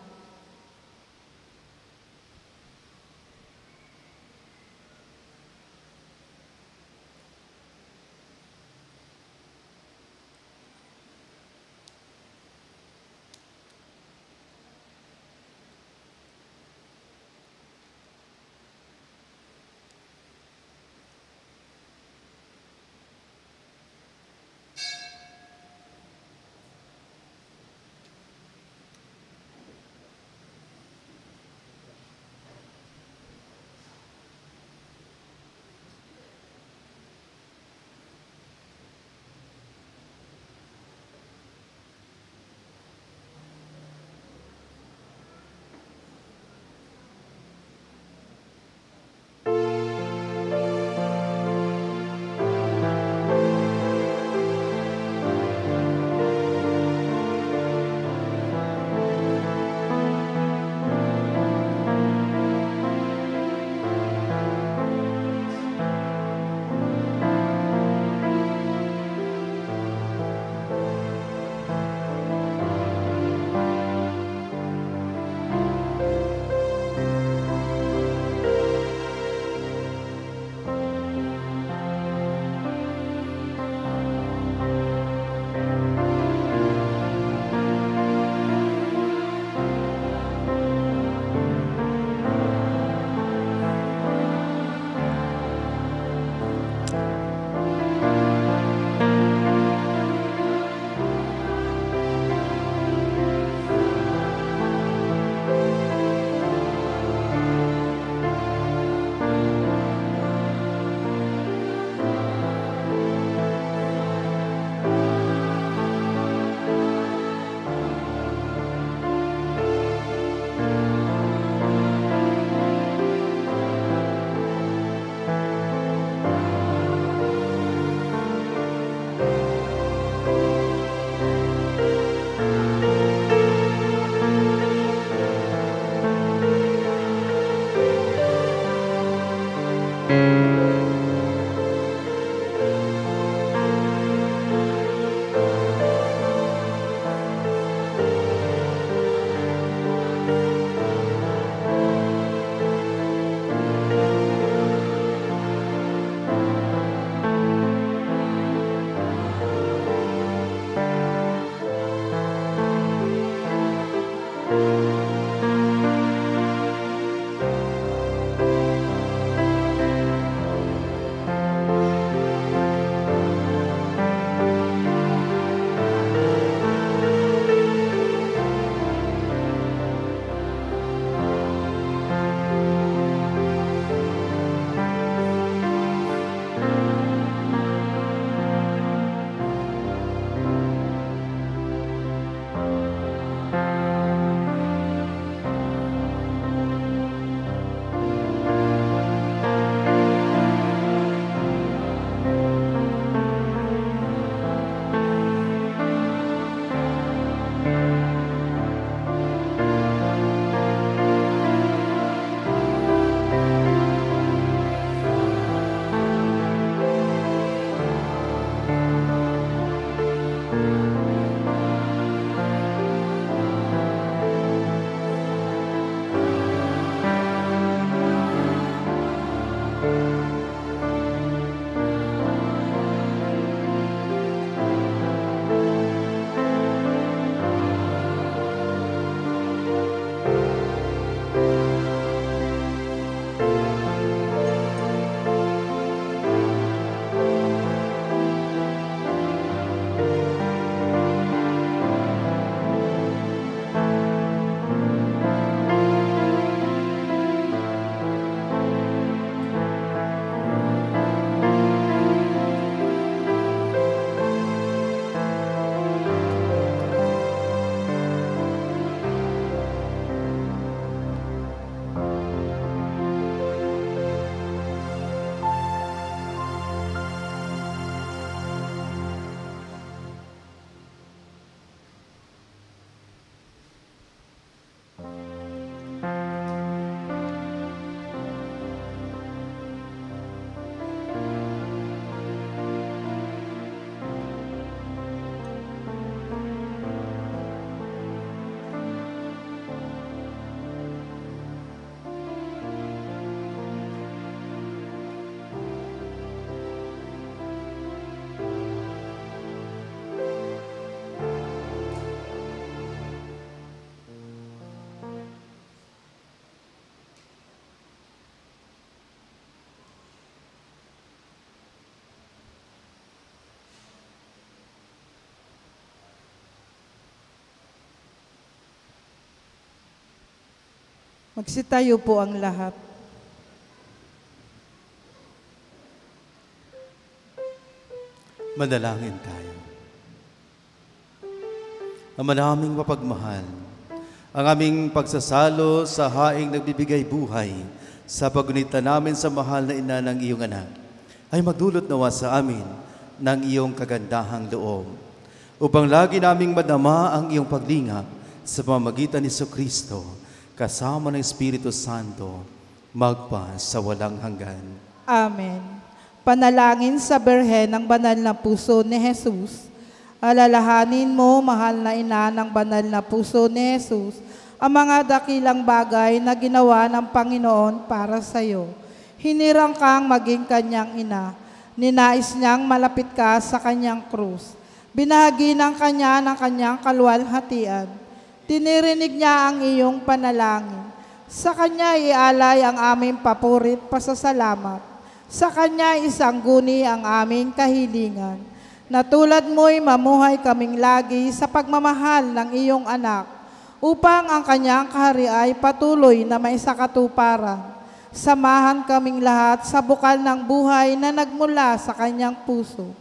Magsitayo po ang lahat. Manalangin tayo. Ama naming mapagmahal, ang aming pagsasalo sa haing nagbibigay buhay sa pagunita namin sa mahal na ina ng iyong anak ay magdulot nawa sa amin ng iyong kagandahang loob upang lagi naming madama ang iyong paglingap sa pamamagitan ni Kristo kasama ng Espiritu Santo magpa sa walang hanggan. Amen. Panalangin sa Birhen ng banal na puso ni Jesus. Alalahanin mo, mahal na ina ng banal na puso ni Jesus, ang mga dakilang bagay na ginawa ng Panginoon para sa iyo. Hinirang kang maging kanyang ina. Ninais niyang malapit ka sa kanyang krus. Binahagi ng kanyang kaluwalhatian. Tinirinig niya ang iyong panalangin. Sa kanya ialay ang aming papurit pasasalamat. Sa kanya isangguni ang aming kahilingan. Na tulad mo'y mamuhay kaming lagi sa pagmamahal ng iyong anak, upang ang kanyang kahari ay patuloy na may sakatuparan. Samahan kaming lahat sa bukal ng buhay na nagmula sa kanyang puso,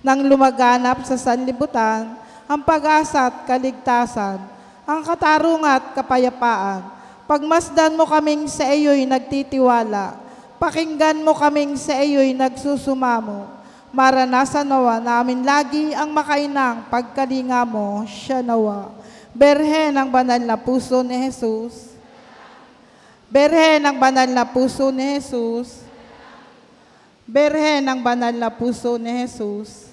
nang lumaganap sa sanlibutan ang pag-asa at kaligtasan, ang katarungan at kapayapaan. Pagmasdan mo kaming sa iyo'y nagtitiwala, pakinggan mo kaming sa iyo'y nagsusumamo. Maranasan nawa namin lagi ang makainang pagkalinga mo, siya nawa. Birhen ng banal na puso ni Jesus. Birhen ng banal na puso ni Jesus. Birhen ng banal na puso ni Jesus.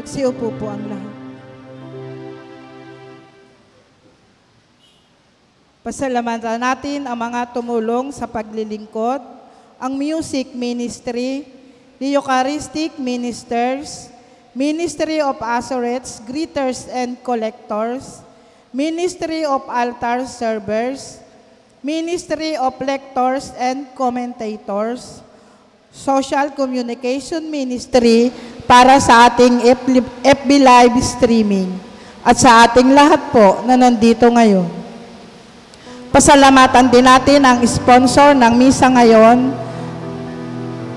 Magsiupo po ang lahat. Pasalamatan natin ang mga tumulong sa paglilingkod, ang music ministry, the Eucharistic ministers, Ministry of Azorettes, greeters and collectors, Ministry of altar servers, Ministry of lectors and commentators, Social Communication Ministry para sa ating FB live streaming, at sa ating lahat po na nandito ngayon. Pasalamatan din natin ang sponsor ng misa ngayon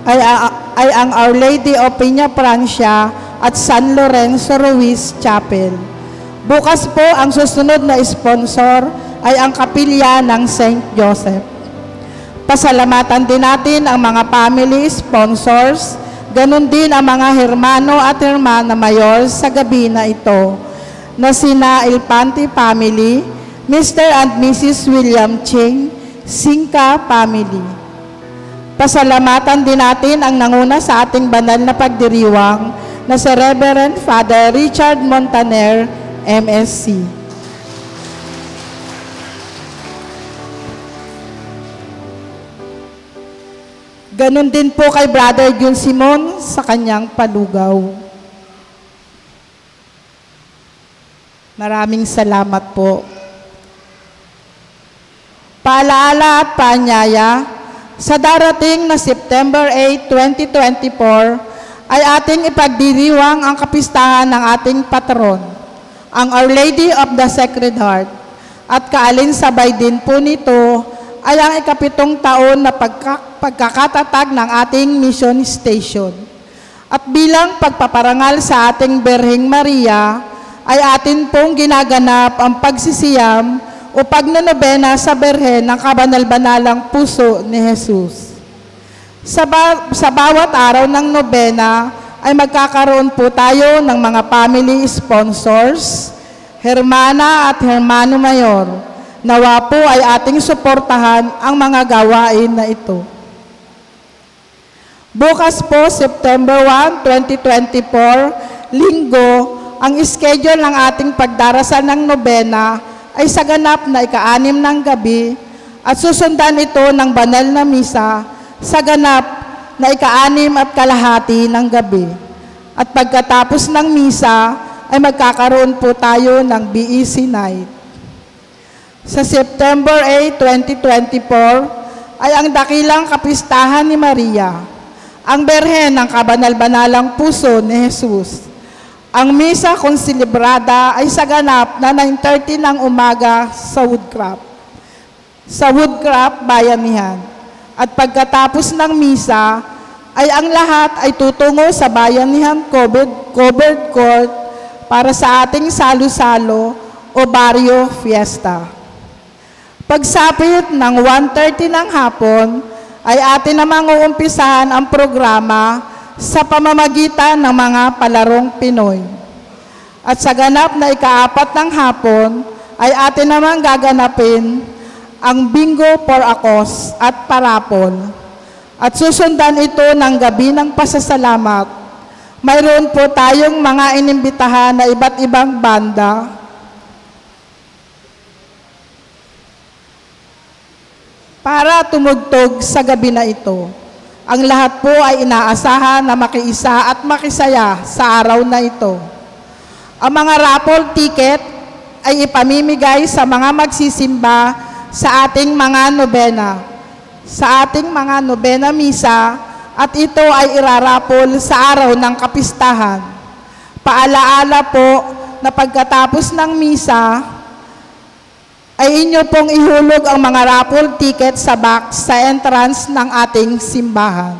ay ang Our Lady of Peña Francia at San Lorenzo Ruiz Chapel. Bukas po ang susunod na sponsor ay ang Kapilya ng St. Joseph. Pasalamatan din natin ang mga family sponsors, ganun din ang mga hermano at hermana mayor sa gabi na ito, na sina Ilpanti family, Mr. and Mrs. William Ching, Singka family. Pasalamatan din natin ang nanguna sa ating banal na pagdiriwang na si Reverend Father Richard Montaner, MSc. Ganon din po kay Brother Jun Simon sa kanyang palugaw. Maraming salamat po. Paalaala at paanyaya, sa darating na September 8, 2024, ay ating ipagdiriwang ang kapistahan ng ating patron, ang Our Lady of the Sacred Heart. At kaalinsabay din po nito ay ang ika-7 taon na pagkakatatag ng ating mission station. At bilang pagpaparangal sa ating Birheng Maria, ay atin pong ginaganap ang pagsisiyam o pagnonobena sa Birhen ng kabanal-banalang puso ni Jesus. Sa bawat araw ng nobena ay magkakaroon po tayo ng mga family sponsors, hermana at hermano mayor. Nawa po ay ating suportahan ang mga gawain na ito. Bukas po, September 1, 2024, Linggo, ang schedule ng ating pagdarasal ng nobena ay sa ganap na ika-6 ng gabi at susundan ito ng banal na misa sa ganap na ika-6:30 ng gabi. At pagkatapos ng misa ay magkakaroon po tayo ng BEC night. Sa September 8, 2024 ay ang dakilang kapistahan ni Maria, ang Birhen ng kabanal-banalang puso ni Jesus. Ang misa kung silibrada ay sa ganap na 9:30 ng umaga sa Woodcraft. Sa Woodcraft, Bayanihan. At pagkatapos ng misa, ay ang lahat ay tutungo sa Bayanihan Covered Court para sa ating salo-salo o barrio fiesta. Pagsapit ng 1:30 ng hapon, ay atin namang uumpisahan ang programa sa pamamagitan ng mga palarong Pinoy. At sa ganap na ika-4 ng hapon, ay atin namang gaganapin ang bingo for a cause at parapol. At susundan ito ng gabi ng pasasalamat. Mayroon po tayong mga inimbitahan na iba't ibang banda. Para tumugtog sa gabi na ito. Ang lahat po ay inaasahan na makiisa at makisaya sa araw na ito. Ang mga raffle ticket ay ipamimigay sa mga magsisimba sa ating mga nobena. Sa ating mga nobena misa, at ito ay irarapol sa araw ng kapistahan. Paalaala po na pagkatapos ng misa, ay inyo pong ihulog ang mga raffle ticket sa box sa entrance ng ating simbahan.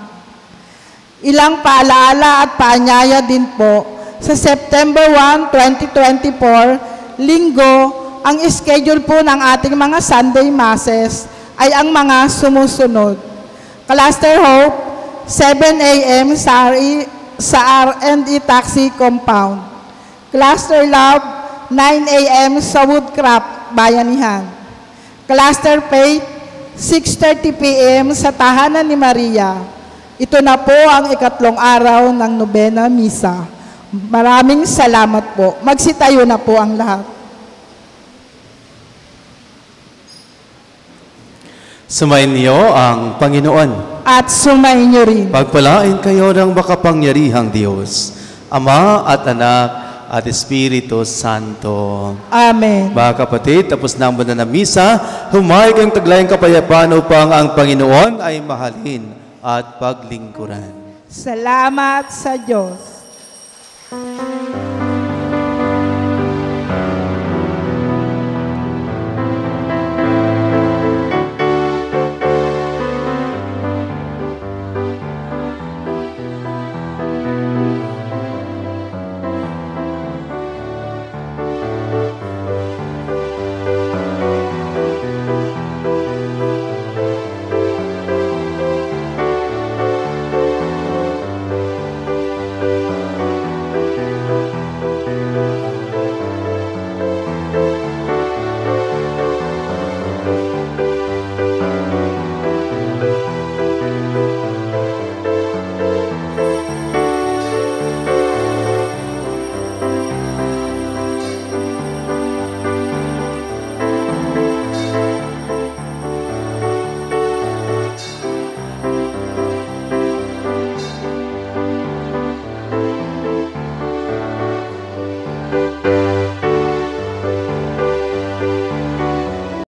Ilang paalaala at paanyaya din po, sa September 1, 2024, Linggo, ang schedule po ng ating mga Sunday Masses ay ang mga sumusunod. Cluster Hope, 7 a.m. sa R&E Taxi Compound. Cluster Love, 9 a.m. sa Woodcraft, Bayanihan. Cluster Faith, 6:30 p.m. sa Tahanan ni Maria. Ito na po ang ikatlong araw ng nobena misa. Maraming salamat po. Magsitayo na po ang lahat. Sumayin niyo ang Panginoon. At sumayin niyo rin. Pagpalain kayo ng makapangyarihang Diyos, Ama at Anak at Espiritu Santo. Amen. Mga kapatid, tapos na ang banal na misa, humayag ang taglayang kapayapaan upang ang Panginoon ay mahalin at paglingkuran. Salamat sa Diyos.